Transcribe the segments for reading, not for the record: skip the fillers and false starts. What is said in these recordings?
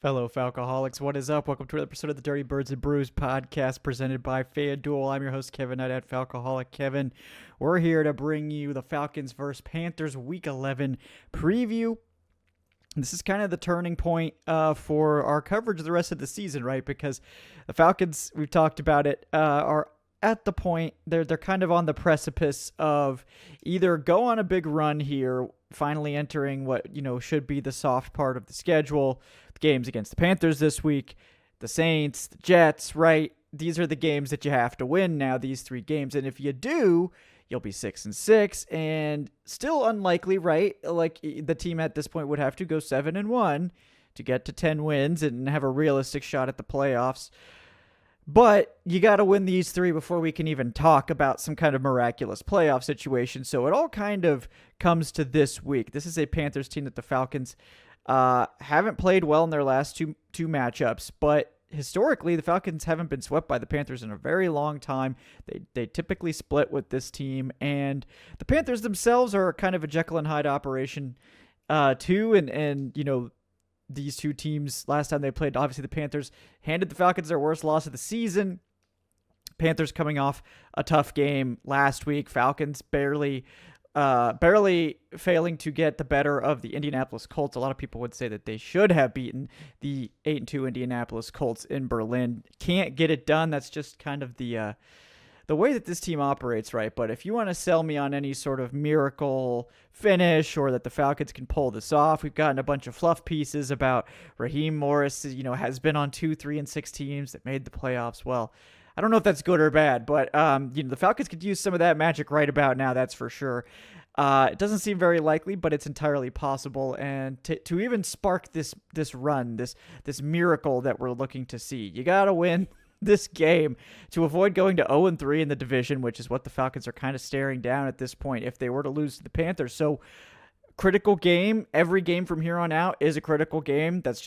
Fellow Falcoholics, what is up? Welcome to another episode of the Dirty Birds and Brews podcast presented by FanDuel. I'm your host, Kevin Knight at Falcoholic Kevin. We're here to bring you the Falcons vs. Panthers Week 11 preview. This is kind of the turning point for our coverage of the rest of the season, right? Because the Falcons, we've talked about it, are at the point, they're kind of on the precipice of either go on a big run here, finally entering what, should be the soft part of the schedule. The games against the Panthers this week, the Saints, the Jets, right? These are the games that you have to win now, these three games. And if you do, you'll be 6-6 and still unlikely, right? Like the team at this point would have to go 7-1 to get to 10 wins and have a realistic shot at the playoffs. But you got to win these three before we can even talk about some kind of miraculous playoff situation. So it all kind of comes to this week. This is a Panthers team that the Falcons haven't played well in their last two matchups, but historically the Falcons haven't been swept by the Panthers in a very long time. They typically split with this team, and the Panthers themselves are kind of a Jekyll and Hyde operation too, and these two teams, last time they played, obviously the Panthers handed the Falcons their worst loss of the season. Panthers coming off a tough game last week. Falcons barely failing to get the better of the Indianapolis Colts. A lot of people would say that they should have beaten the 8-2 Indianapolis Colts in Berlin. Can't get it done. That's just kind of the way that this team operates, right? But if you want to sell me on any sort of miracle finish or that the Falcons can pull this off, we've gotten a bunch of fluff pieces about Raheem Morris, has been on 2, 3, and 6 teams that made the playoffs. Well, I don't know if that's good or bad, but the Falcons could use some of that magic right about now, that's for sure. It doesn't seem very likely, but it's entirely possible. And to even spark this run, this miracle that we're looking to see, you got to win this game to avoid going to 0-3 in the division, which is what the Falcons are kind of staring down at this point if they were to lose to the Panthers. So critical game. Every game from here on out is a critical game. That's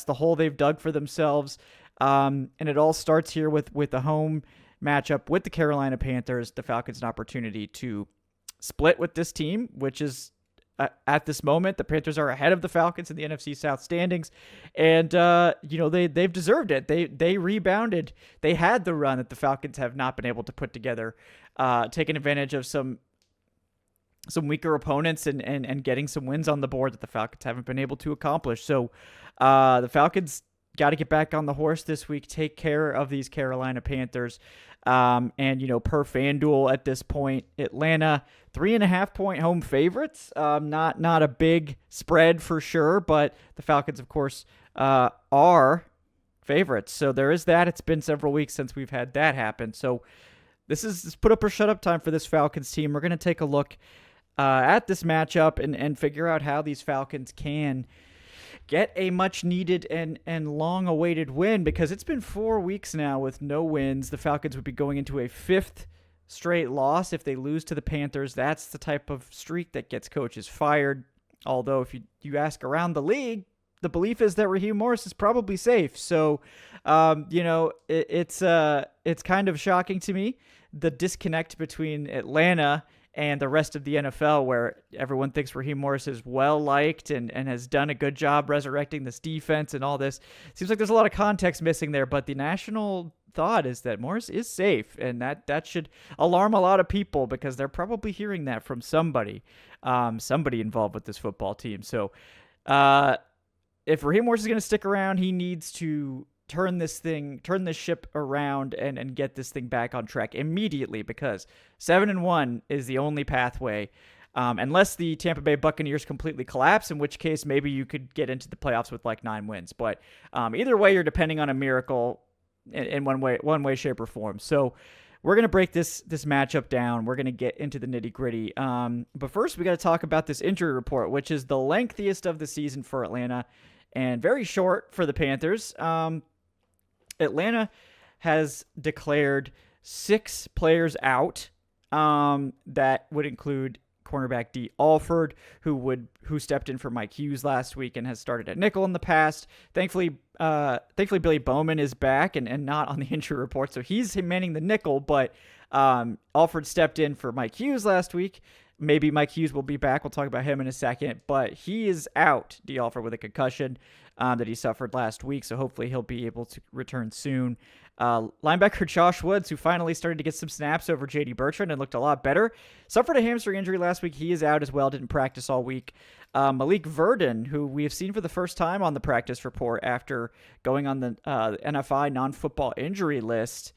the hole they've dug for themselves. And it all starts here with the home matchup with the Carolina Panthers. The Falcons an opportunity to split with this team, which is at this moment, the Panthers are ahead of the Falcons in the NFC South standings, and they've deserved it. They rebounded. They had the run that the Falcons have not been able to put together, taking advantage of some weaker opponents and getting some wins on the board that the Falcons haven't been able to accomplish. So the Falcons got to get back on the horse this week, take care of these Carolina Panthers. Per FanDuel at this point, Atlanta 3.5-point home favorites. Not a big spread for sure, but the Falcons, of course, are favorites. So there is that. It's been several weeks since we've had that happen. So this is put up or shut up time for this Falcons team. We're going to take a look at this matchup and figure out how these Falcons can get a much-needed and long-awaited win, because it's been 4 weeks now with no wins. The Falcons would be going into a 5th straight loss if they lose to the Panthers. That's the type of streak that gets coaches fired. Although if you ask around the league, the belief is that Raheem Morris is probably safe. So, it's kind of shocking to me, the disconnect between Atlanta and the rest of the NFL, where everyone thinks Raheem Morris is well-liked and has done a good job resurrecting this defense and all this. Seems like there's a lot of context missing there, but the national thought is that Morris is safe, and that should alarm a lot of people, because they're probably hearing that from somebody involved with this football team. So if Raheem Morris is going to stick around, he needs to turn this ship around and get this thing back on track immediately, because 7-1 is the only pathway, unless the Tampa Bay Buccaneers completely collapse, in which case maybe you could get into the playoffs with like 9 wins. But either way, you're depending on a miracle in one way, shape, or form. So we're going to break this matchup down. We're going to get into the nitty-gritty. But first, we got to talk about this injury report, which is the lengthiest of the season for Atlanta and very short for the Panthers. Atlanta has declared 6 players out. That would include cornerback D. Alford, who stepped in for Mike Hughes last week and has started at nickel in the past. Thankfully, Billy Bowman is back and not on the injury report, so he's manning the nickel. But Alford stepped in for Mike Hughes last week. Maybe Mike Hughes will be back. We'll talk about him in a second, but he is out, D. Alford, with a concussion that he suffered last week, so hopefully he'll be able to return soon. Linebacker Josh Woods, who finally started to get some snaps over J.D. Bertrand and looked a lot better, suffered a hamstring injury last week. He is out as well, didn't practice all week. Malik Verdon, who we have seen for the first time on the practice report after going on the NFI non-football injury list,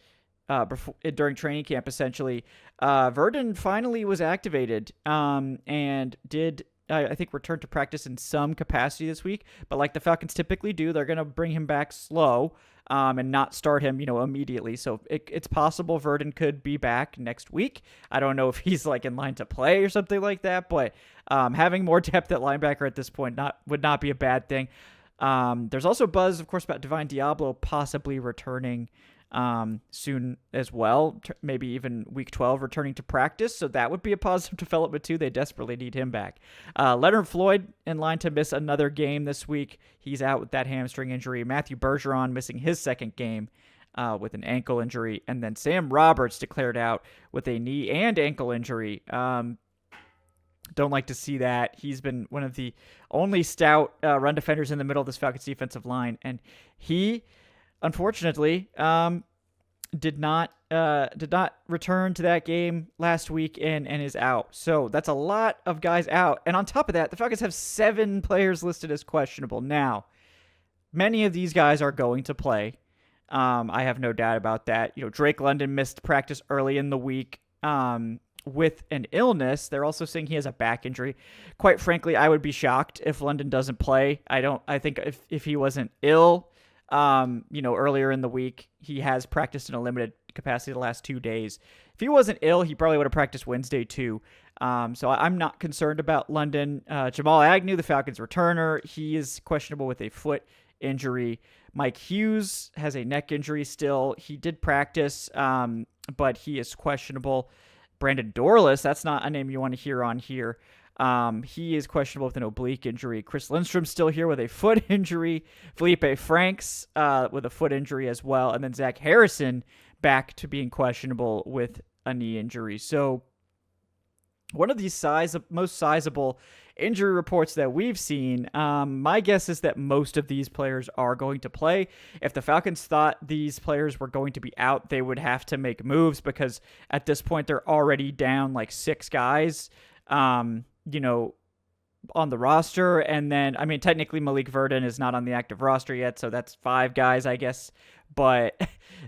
during training camp, essentially. Verdon finally was activated and did, I think, return to practice in some capacity this week. But like the Falcons typically do, they're going to bring him back slow and not start him, immediately. So it's possible Verdon could be back next week. I don't know if he's like in line to play or something like that, but having more depth at linebacker at this point would not be a bad thing. There's also buzz, of course, about Divine Diablo possibly returning soon as well, maybe even week 12 returning to practice. So that would be a positive development too. They desperately need him back. Leonard Floyd in line to miss another game this week. He's out with that hamstring injury. Matthew Bergeron missing his second game with an ankle injury. And then Sam Roberts declared out with a knee and ankle injury. Don't like to see that. He's been one of the only stout run defenders in the middle of this Falcons defensive line. And he, unfortunately, did not return to that game last week and is out. So that's a lot of guys out. And on top of that, the Falcons have 7 players listed as questionable. Now, many of these guys are going to play. I have no doubt about that. Drake London missed practice early in the week with an illness. They're also saying he has a back injury. Quite frankly, I would be shocked if London doesn't play. I think if he wasn't ill, earlier in the week, he has practiced in a limited capacity the last 2 days. If he wasn't ill, he probably would have practiced Wednesday too. So I'm not concerned about London. Jamal Agnew, the Falcons returner, he is questionable with a foot injury. Mike Hughes has a neck injury still. He did practice, but he is questionable. Brandon Dorlus, that's not a name you want to hear on here. He is questionable with an oblique injury. Chris Lindstrom's still here with a foot injury. Felipe Franks with a foot injury as well. And then Zach Harrison back to being questionable with a knee injury. So one of these most sizable injury reports that we've seen, my guess is that most of these players are going to play. If the Falcons thought these players were going to be out, they would have to make moves because at this point they're already down like 6 guys. On the roster. And then, technically Malik Verdon is not on the active roster yet, so that's 5 guys, I guess. But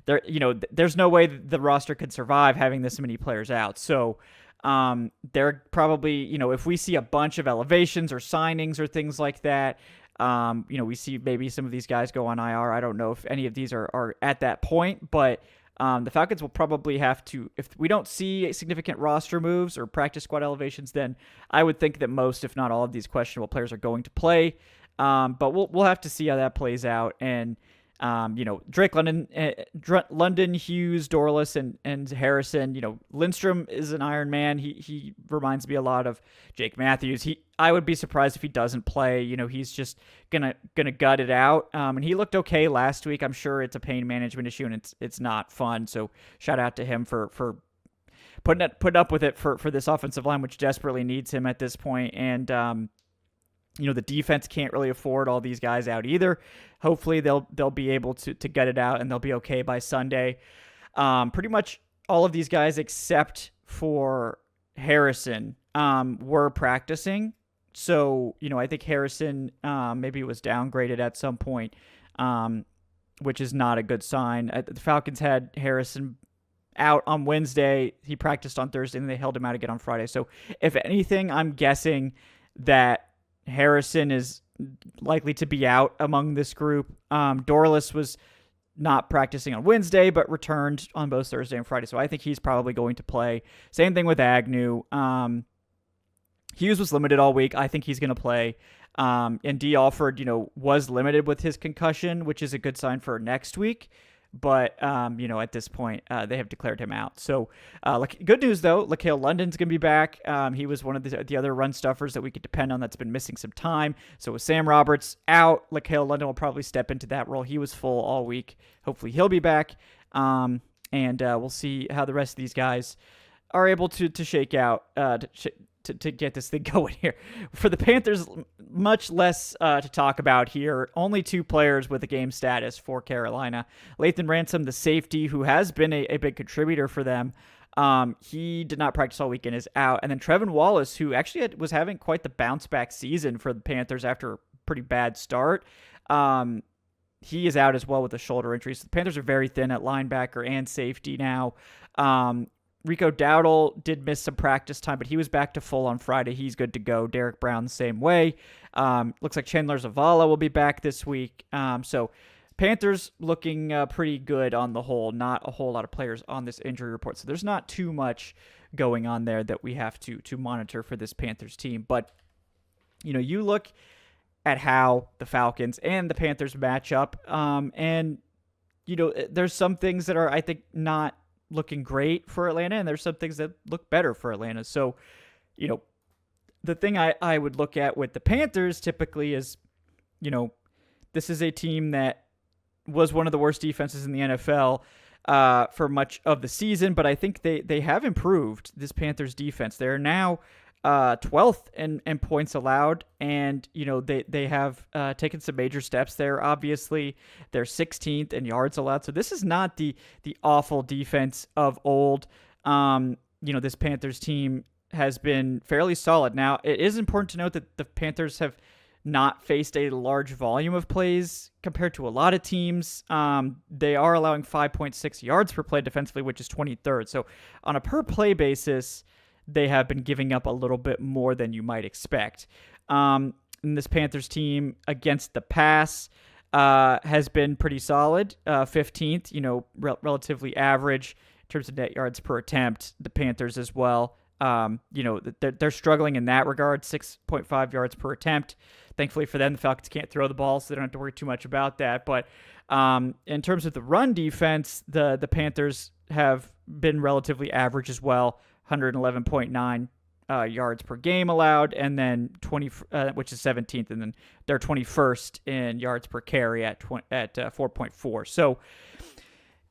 there's no way the roster could survive having this many players out. So they're probably, if we see a bunch of elevations or signings or things like that, we see maybe some of these guys go on IR. I don't know if any of these are at that point, but the Falcons will probably have to, if we don't see significant roster moves or practice squad elevations, then I would think that most, if not all of these questionable players are going to play. But we'll have to see how that plays out. And, Drake London, Hughes, Dorlus, and Harrison, Lindstrom is an Iron Man. He reminds me a lot of Jake Matthews. I would be surprised if he doesn't play. He's just gonna gut it out. And he looked okay last week. I'm sure it's a pain management issue and it's not fun. So shout out to him for putting up with it for this offensive line, which desperately needs him at this point. And the defense can't really afford all these guys out either. Hopefully they'll be able to gut it out and they'll be okay by Sunday. Pretty much all of these guys except for Harrison were practicing. So, I think Harrison maybe was downgraded at some point, which is not a good sign. The Falcons had Harrison out on Wednesday. He practiced on Thursday and they held him out again on Friday. So if anything, I'm guessing that Harrison is likely to be out among this group. Dorlus was not practicing on Wednesday, but returned on both Thursday and Friday. So I think he's probably going to play. Same thing with Agnew. Hughes was limited all week. I think he's going to play. And D. Alford, was limited with his concussion, which is a good sign for next week. But, at this point, they have declared him out. So, good news, though. Laquale London's going to be back. He was one of the other run stuffers that we could depend on that's been missing some time. So, with Sam Roberts out, Laquale London will probably step into that role. He was full all week. Hopefully, he'll be back. And we'll see how the rest of these guys are able to shake out, to get this thing going here. For the Panthers, much less to talk about here. Only 2 players with a game status for Carolina. Lathan Ransom, the safety, who has been a big contributor for them. He did not practice all weekend, is out. And then Trevin Wallace, who actually was having quite the bounce back season for the Panthers after a pretty bad start. He is out as well with a shoulder injury. So the Panthers are very thin at linebacker and safety now. Rico Dowdle did miss some practice time, but he was back to full on Friday. He's good to go. Derek Brown the same way. Looks like Chandler Zavala will be back this week. So Panthers looking pretty good on the whole. Not a whole lot of players on this injury report. So there's not too much going on there that we have to monitor for this Panthers team. But, you look at how the Falcons and the Panthers match up. And, there's some things that are, I think, not looking great for Atlanta, and there's some things that look better for Atlanta. So, the thing I would look at with the Panthers typically is, this is a team that was one of the worst defenses in the NFL for much of the season, but I think they have improved this Panthers defense. They're now 12th in points allowed, and they have taken some major steps there. Obviously, they're 16th in yards allowed, so this is not the awful defense of old. This Panthers team has been fairly solid. Now, it is important to note that the Panthers have not faced a large volume of plays compared to a lot of teams. They are allowing 5.6 yards per play defensively, which is 23rd. So on a per play basis, they have been giving up a little bit more than you might expect. And this Panthers team against the pass has been pretty solid. 15th, relatively average in terms of net yards per attempt. The Panthers as well. They're struggling in that regard, 6.5 yards per attempt. Thankfully for them, the Falcons can't throw the ball, so they don't have to worry too much about that. But in terms of the run defense, the Panthers have been relatively average as well. 111.9 yards per game allowed, and then 20, which is 17th, and then they're 21st in yards per carry at 4.4. So,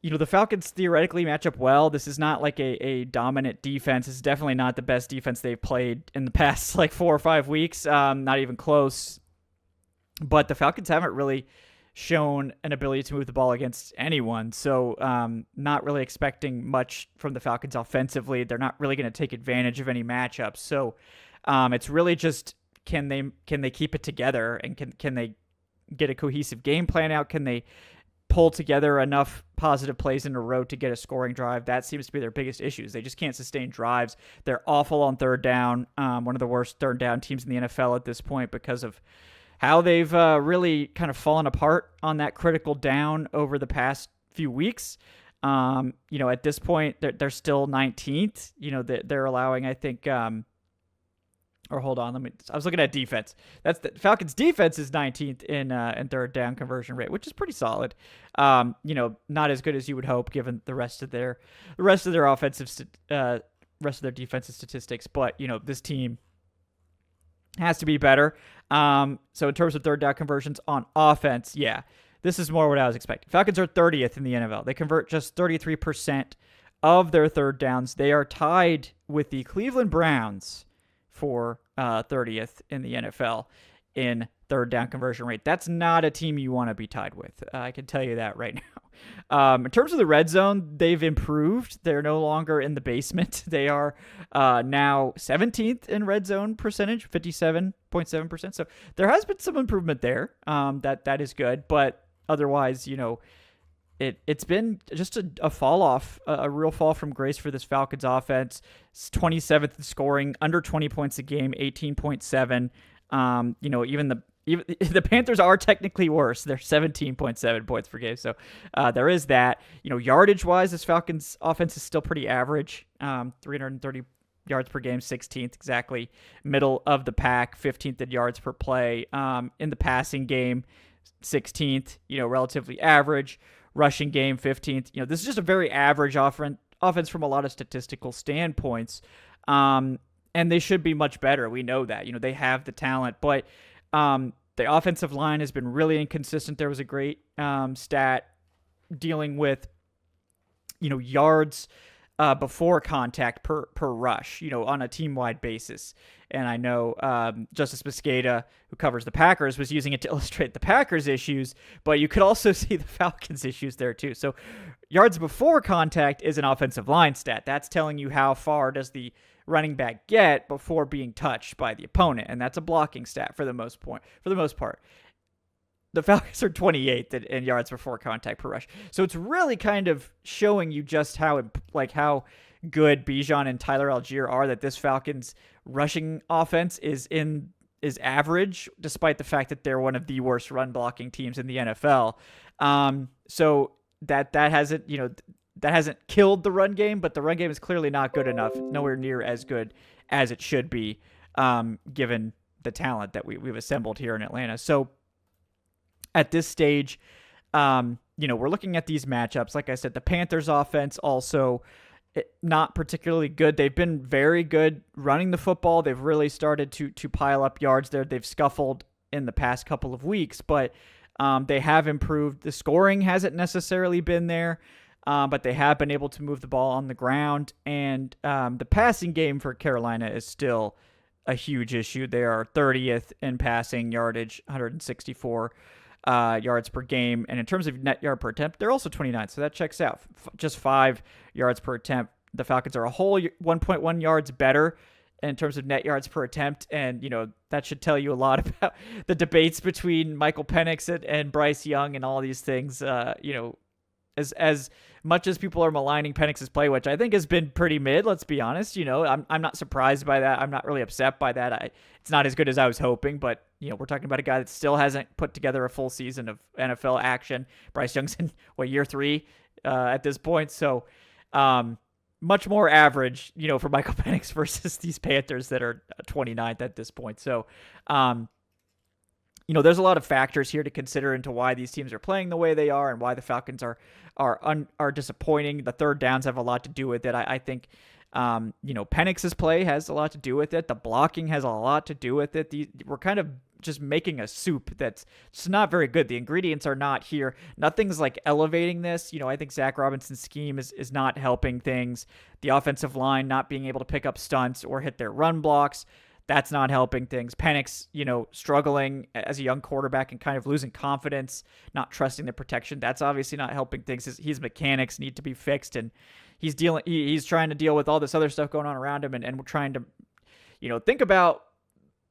the Falcons theoretically match up well. This is not like a dominant defense. It's definitely not the best defense they've played in the past 4 or 5 weeks. Not even close. But the Falcons haven't really shown an ability to move the ball against anyone. So not really expecting much from the Falcons offensively. They're not really going to take advantage of any matchups. So it's really just can they keep it together, and can they get a cohesive game plan out? Can they pull together enough positive plays in a row to get a scoring drive? That seems to be their biggest issues. They just can't sustain drives. They're awful on third down. One of the worst third down teams in the NFL at this point because of how they've really kind of fallen apart on that critical down over the past few weeks. At this point, they're still 19th. They're allowing, I think, or hold on, I was looking at defense. That's the Falcons' defense is 19th in third down conversion rate, which is pretty solid. Not as good as you would hope given the rest of their offensive rest of their defensive statistics, but this team has to be better. So in terms of third down conversions on offense, this is more what I was expecting. Falcons are 30th in the NFL. They convert just 33% of their third downs. They are tied with the Cleveland Browns for 30th in the NFL in third down conversion rate. That's not a team you want to be tied with. I can tell you that right now. In terms of the red zone, they've improved. They're no longer in the basement. They are now 17th in red zone percentage, 57.7%. So there has been some improvement there. That is good. But otherwise, it's been just a fall off, a real fall from grace for this Falcons offense. It's 27th in scoring, under 20 points a game, 18.7. Even the Panthers are technically worse. They're 17.7 points per game. So there is that. Yardage wise, this Falcons offense is still pretty average. 330 yards per game, 16th exactly, middle of the pack, 15th in yards per play. In the passing game, 16th. Relatively average. Rushing game, 15th. This is just a very average offense from a lot of statistical standpoints. And they should be much better. We know that. They have the talent, but the offensive line has been really inconsistent. There was a great stat dealing with, yards before contact per rush, on a team wide basis. And I know Justice Mosqueda, who covers the Packers, was using it to illustrate the Packers' issues, but you could also see the Falcons' issues there too. So yards before contact is an offensive line stat. That's telling you how far does the running back get before being touched by the opponent, and that's a blocking stat for the most part. The Falcons are 28th in yards before contact per rush. So it's really kind of showing you just how good Bijan and Tyler Algier are, that this Falcons rushing offense is average, despite the fact that they're one of the worst run blocking teams in the NFL. So that hasn't killed the run game, but the run game is clearly not good enough, nowhere near as good as it should be, given the talent that we've assembled here in Atlanta. So at this stage, we're looking at these matchups. Like I said, the Panthers offense also not particularly good. They've been very good running the football. They've really started to pile up yards there. They've scuffled in the past couple of weeks, but they have improved. The scoring hasn't necessarily been there, but they have been able to move the ball on the ground. And the passing game for Carolina is still a huge issue. They are 30th in passing yardage, 164 yards per game. And in terms of net yard per attempt, they're also 29th. So that checks out. Just 5 yards per attempt. The Falcons are a whole 1.1 yards better in terms of net yards per attempt. And, that should tell you a lot about the debates between Michael Penix and Bryce Young and all these things. As much as people are maligning Penix's play, which I think has been pretty mid, let's be honest, I'm not surprised by that. I'm not really upset by that. It's not as good as I was hoping, but we're talking about a guy that still hasn't put together a full season of NFL action. Bryce Young's in year 3 at this point, so much more average, for Michael Penix versus these Panthers that are 29th at this point. So, there's a lot of factors here to consider into why these teams are playing the way they are and why the Falcons are disappointing. The third downs have a lot to do with it. I think, Penix's play has a lot to do with it. The blocking has a lot to do with it. We're kind of just making a soup that's just not very good. The ingredients are not here. Nothing's like elevating this. I think Zach Robinson's scheme is not helping things. The offensive line not being able to pick up stunts or hit their run blocks, that's not helping things. Penix, struggling as a young quarterback and kind of losing confidence, not trusting the protection. That's obviously not helping things. His mechanics need to be fixed, and he's trying to deal with all this other stuff going on around him, and we're trying to, think about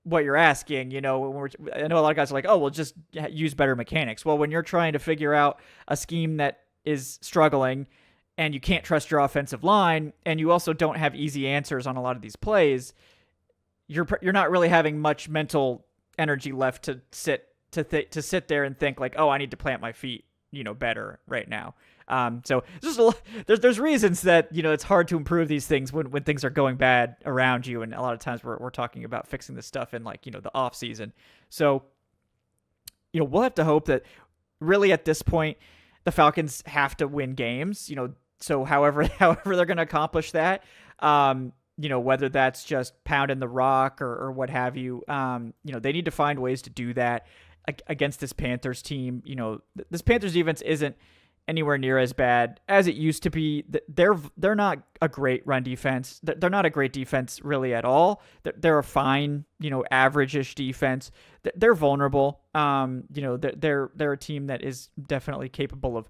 what you're asking. I know a lot of guys are like, oh, well, just use better mechanics. Well, when you're trying to figure out a scheme that is struggling and you can't trust your offensive line, and you also don't have easy answers on a lot of these plays, you're not really having much mental energy left to sit there and think like, oh, I need to plant my feet, better right now. So there's reasons that, it's hard to improve these things when things are going bad around you. And a lot of times we're talking about fixing this stuff in the off season. So, we'll have to hope that really at this point, the Falcons have to win games, so however they're going to accomplish that, whether that's just pounding the rock or what have you, they need to find ways to do that against this Panthers team. This Panthers defense isn't anywhere near as bad as it used to be. They're not a great run defense. They're not a great defense really at all. They're a fine, average-ish defense. They're vulnerable. They're a team that is definitely capable of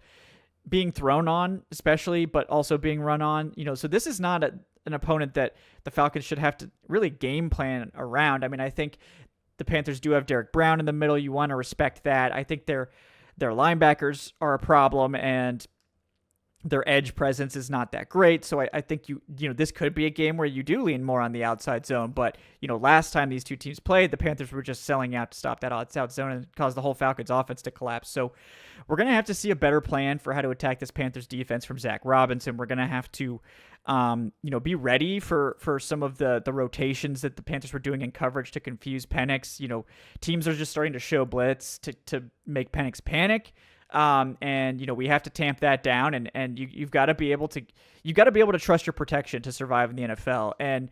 being thrown on, especially, but also being run on. So this is not an opponent that the Falcons should have to really game plan around. I mean, I think the Panthers do have Derek Brown in the middle. You want to respect that. I think their linebackers are a problem, and their edge presence is not that great. So I think this could be a game where you do lean more on the outside zone. But, last time these two teams played, the Panthers were just selling out to stop that outside zone and cause the whole Falcons offense to collapse. So we're going to have to see a better plan for how to attack this Panthers defense from Zach Robinson. We're going to have to, be ready for some of the rotations that the Panthers were doing in coverage to confuse Penix. Teams are just starting to show blitz to make Penix panic. And we have to tamp that down, and you've got to be able to trust your protection to survive in the NFL. And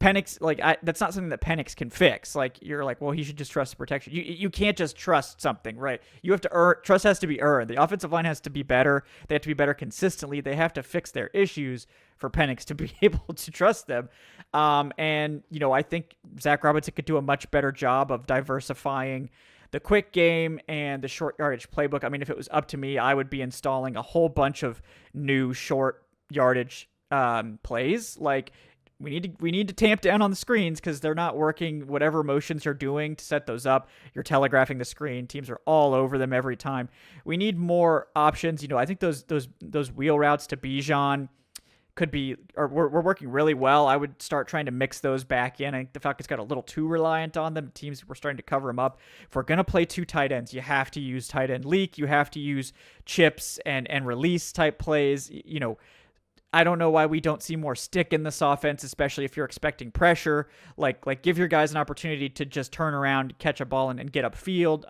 Penix, like that's not something that Penix can fix. Like you're like, well, he should just trust the protection. You can't just trust something, right? You have to earn. Trust has to be earned. The offensive line has to be better. They have to be better consistently. They have to fix their issues for Penix to be able to trust them. And I think Zach Robinson could do a much better job of diversifying the quick game and the short yardage playbook. I mean, if it was up to me, I would be installing a whole bunch of new short yardage plays. Like we need to tamp down on the screens because they're not working. Whatever motions you're doing to set those up, you're telegraphing the screen. Teams are all over them every time. We need more options. I think those wheel routes to Bijan could be, or we're working really well. I would start trying to mix those back in. I think the Falcons got a little too reliant on them. Teams were starting to cover them up. If we're going to play two tight ends, you have to use tight end leak. You have to use chips and release type plays. I don't know why we don't see more stick in this offense, especially if you're expecting pressure. Like give your guys an opportunity to just turn around, catch a ball, and get upfield.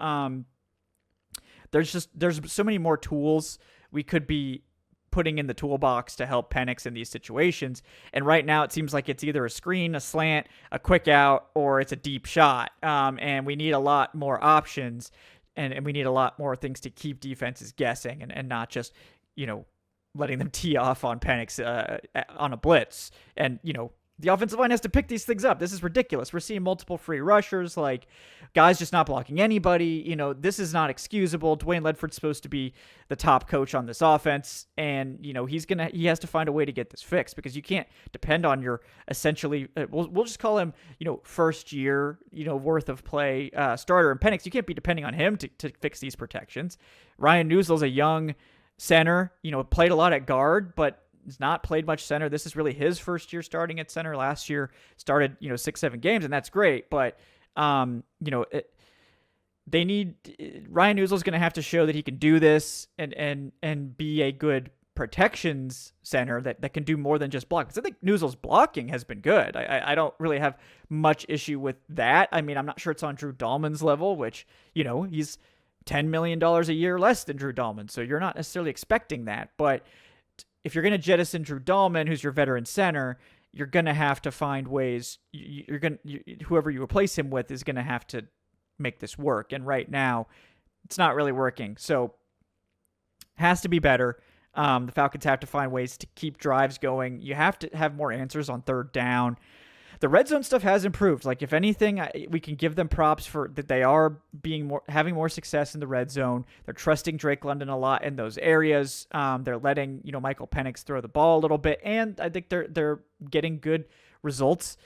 There's so many more tools we could be putting in the toolbox to help Penix in these situations. And right now it seems like it's either a screen, a slant, a quick out, or it's a deep shot. And we need a lot more options and we need a lot more things to keep defenses guessing and not just, letting them tee off on Penix on a blitz. And, the offensive line has to pick these things up. This is ridiculous. We're seeing multiple free rushers, like guys just not blocking anybody. This is not excusable. Dwayne Ledford's supposed to be the top coach on this offense, and he has to find a way to get this fixed because you can't depend on your essentially we'll just call him first year worth of play starter and Penix. You can't be depending on him to fix these protections. Ryan Newsle's a young center, played a lot at guard, but has not played much center. This is really his first year starting at center. Last year started 6-7 games, and that's great. But they need Ryan Newsle's going to have to show that he can do this and be a good protections center that can do more than just block. Because I think Newsle's blocking has been good. I don't really have much issue with that. I mean, I'm not sure it's on Drew Dahlman's level, which he's $10 million a year less than Drew Dahlman, so you're not necessarily expecting that, but if you're going to jettison Drew Dahlman, who's your veteran center, you're going to have to find ways. Whoever you replace him with is going to have to make this work. And right now, it's not really working. So, has to be better. The Falcons have to find ways to keep drives going. You have to have more answers on third down. The red zone stuff has improved. Like, if anything, we can give them props for that they are having more success in the red zone. They're trusting Drake London a lot in those areas. They're letting Michael Penix throw the ball a little bit, and I think they're getting good results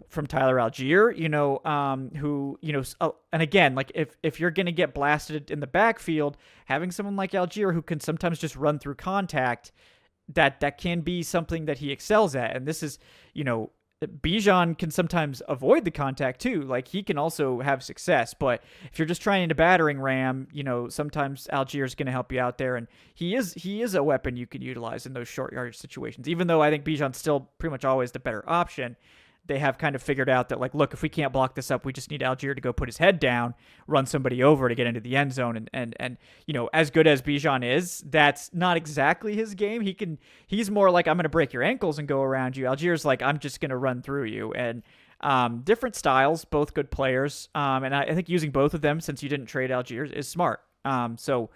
from Tyler Algier. Who and again, like if you're gonna get blasted in the backfield, having someone like Algier who can sometimes just run through contact, that can be something that he excels at. And this is Bijan can sometimes avoid the contact too. Like he can also have success, but if you're just trying to battering ram, sometimes Algier is going to help you out there, and he is a weapon you can utilize in those short yardage situations. Even though I think Bijan's still pretty much always the better option, they have kind of figured out that, like, look, if we can't block this up, we just need Algier to go put his head down, run somebody over to get into the end zone. And as good as Bijan is, that's not exactly his game. He's more like, I'm going to break your ankles and go around you. Algier's like, I'm just going to run through you. And different styles, both good players. And I think using both of them, since you didn't trade Algier, is smart. So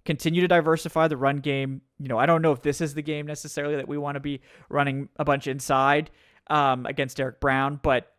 continue to diversify the run game. I don't know if this is the game necessarily that we want to be running a bunch inside against Derek Brown, but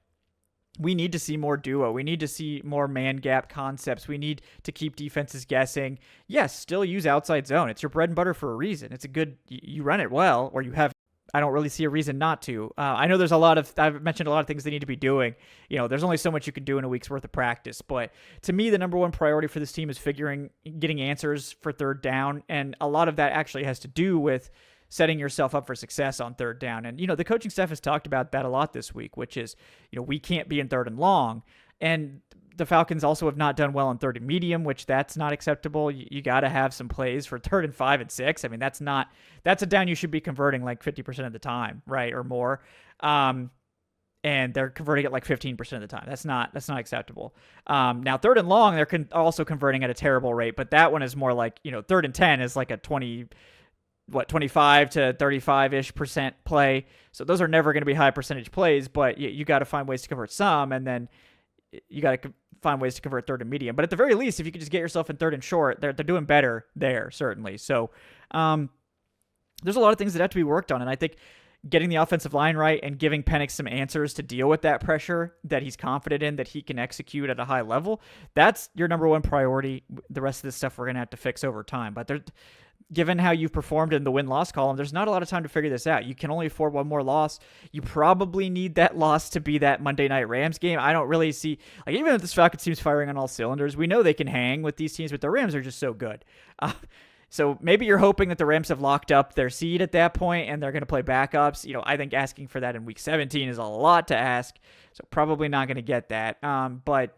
we need to see more duo. We need to see more man gap concepts. We need to keep defenses guessing. Yes, still use outside zone. It's your bread and butter for a reason. It's you run it well, or you have. I don't really see a reason not to. I know I've mentioned a lot of things they need to be doing. There's only so much you can do in a week's worth of practice. But to me, the number one priority for this team is getting answers for third down. And a lot of that actually has to do with setting yourself up for success on third down. And, the coaching staff has talked about that a lot this week, which is, we can't be in third and long. And the Falcons also have not done well on third and medium, which that's not acceptable. You got to have some plays for third and 5 and 6. I mean, that's a down you should be converting like 50% of the time, right? Or more. And they're converting it like 15% of the time. That's not acceptable. Now third and long, they're also converting at a terrible rate, but that one is more like, third and 10 is like a 20 25 to 35-ish% play. So those are never going to be high percentage plays, but you got to find ways to convert some, and then you got to find ways to convert third and medium. But at the very least, if you could just get yourself in third and short, they're doing better there, certainly. So there's a lot of things that have to be worked on, and I think getting the offensive line right and giving Penix some answers to deal with that pressure that he's confident in, that he can execute at a high level, that's your number one priority. The rest of this stuff we're going to have to fix over time. But given how you've performed in the win-loss column, there's not a lot of time to figure this out. You can only afford one more loss. You probably need that loss to be that Monday Night Rams game. I don't really see, like, even if this Falcons team's firing on all cylinders, we know they can hang with these teams, but the Rams are just so good. So maybe you're hoping that the Rams have locked up their seed at that point and they're going to play backups. I think asking for that in week 17 is a lot to ask. So probably not going to get that. But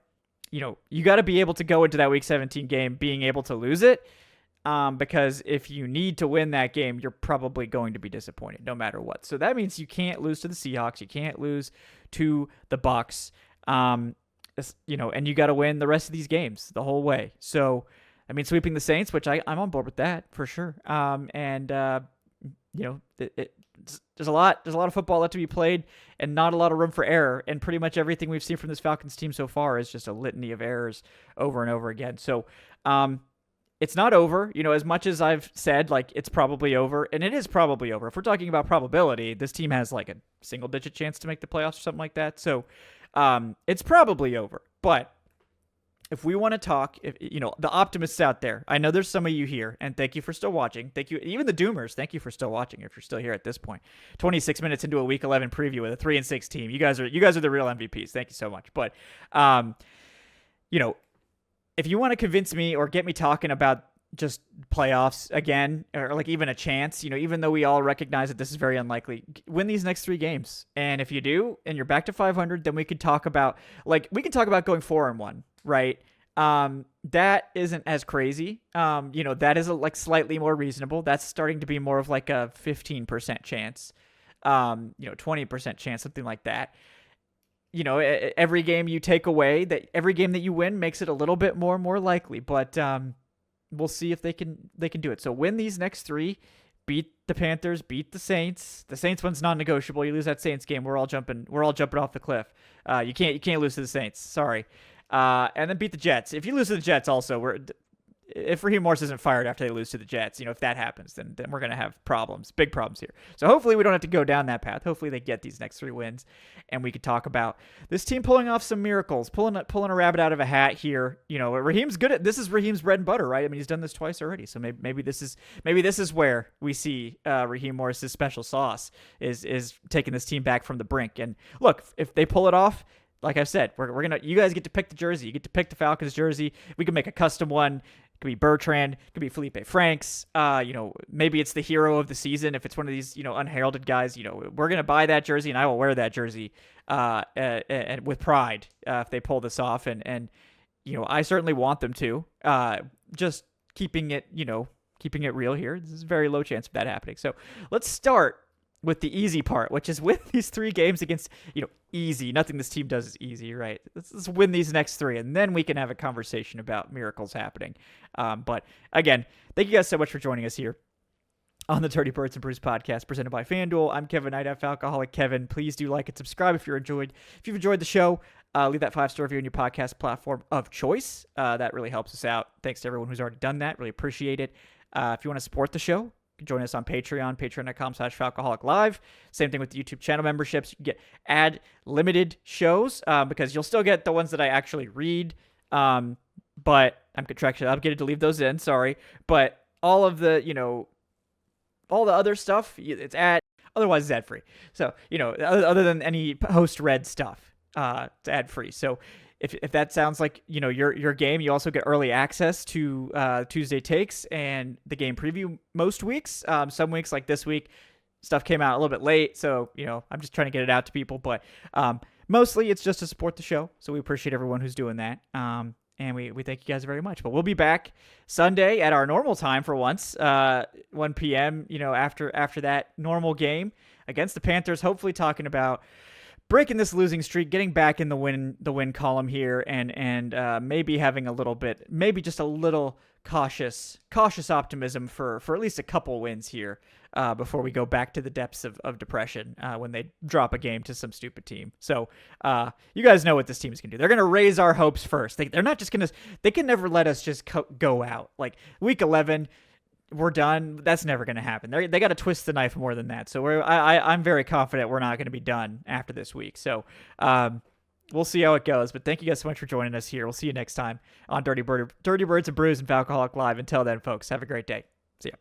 you got to be able to go into that week 17 game being able to lose it. Because if you need to win that game, you're probably going to be disappointed no matter what. So that means you can't lose to the Seahawks. You can't lose to the Bucs. And you got to win the rest of these games the whole way. So, I mean, sweeping the Saints, which I'm on board with that for sure. There's a lot of football left to be played and not a lot of room for error. And pretty much everything we've seen from this Falcons team so far is just a litany of errors over and over again. So, it's not over, as much as I've said, like, it's probably over, and it is probably over. If we're talking about probability, this team has like a single-digit chance to make the playoffs or something like that. So it's probably over. But if we want to talk, the optimists out there, I know there's some of you here, and thank you for still watching. Thank you. Even the doomers, thank you for still watching if you're still here at this point. 26 minutes into a Week 11 preview with a 3-6 team. You guys are the real MVPs. Thank you so much. But, if you want to convince me or get me talking about just playoffs again, or like even a chance, even though we all recognize that this is very unlikely, win these next 3 games. And if you do, and you're back to 500, then we can talk about going 4-1, right? That isn't as crazy. That is slightly more reasonable. That's starting to be more of like a 15% chance, 20% chance, something like that. Every game you take away, every game that you win makes it a little bit more likely, but we'll see if they can do it. So win these next 3, beat the Panthers, beat the Saints. The Saints one's non-negotiable. You lose that Saints game, we're all jumping off the cliff. You can't lose to the Saints. Sorry. And then beat the Jets. If you lose to the Jets, also if Raheem Morris isn't fired after they lose to the Jets, if that happens, then we're going to have big problems here. So hopefully we don't have to go down that path. Hopefully they get these next 3 wins, and we could talk about this team pulling off some miracles, pulling a rabbit out of a hat here. Raheem's good at this. Is Raheem's bread and butter, right? I mean, he's done this twice already, so maybe this is where we see Raheem Morris's special sauce is taking this team back from the brink. And look, if they pull it off, like I've said, you guys get to pick the jersey. You get to pick the Falcons jersey. We can make a custom one. It could be Bertrand. It could be Felipe Franks. Maybe it's the hero of the season. If it's one of these, unheralded guys, we're going to buy that jersey, and I will wear that jersey and with pride if they pull this off. And I certainly want them to. Just keeping it real here. This is a very low chance of that happening. So let's start with the easy part, which is win these 3 games against, easy. Nothing this team does is easy, right? Let's win these next 3, and then we can have a conversation about miracles happening. But again, thank you guys so much for joining us here on the Dirty Birds and Brews podcast presented by FanDuel. I'm Kevin Knight, Alcoholic Kevin. Please do like and subscribe if you've enjoyed the show. Leave that 5-star review on your podcast platform of choice. That really helps us out. Thanks to everyone who's already done that. Really appreciate it. If you want to support the show, you can join us on Patreon, patreon.com/Falcoholic Same thing with the YouTube channel memberships. You can get ad-limited shows because you'll still get the ones that I actually read, but I'm contractually obligated to leave those in, sorry. But all of the, all the other stuff, it's otherwise it's ad-free. So, other than any post-read stuff, it's ad-free. So if that sounds like, your game, you also get early access to Tuesday Takes and the game preview most weeks. Some weeks, like this week, stuff came out a little bit late. So, I'm just trying to get it out to people. But mostly it's just to support the show. So we appreciate everyone who's doing that. And we thank you guys very much. But we'll be back Sunday at our normal time for once, 1 p.m., after that normal game against the Panthers, hopefully talking about breaking this losing streak, getting back in the win column here, and maybe having a little bit, maybe just a little cautious optimism for at least a couple wins here before we go back to the depths of depression when they drop a game to some stupid team. So you guys know what this team is going to do. They're going to raise our hopes first. They're not just going to, they can never let us just go out. Like week 11, we're done. That's never going to happen. They got to twist the knife more than that. So I'm very confident we're not going to be done after this week. So we'll see how it goes. But thank you guys so much for joining us here. We'll see you next time on Dirty Birds and Brews and Falcoholic Live. Until then, folks, have a great day. See ya.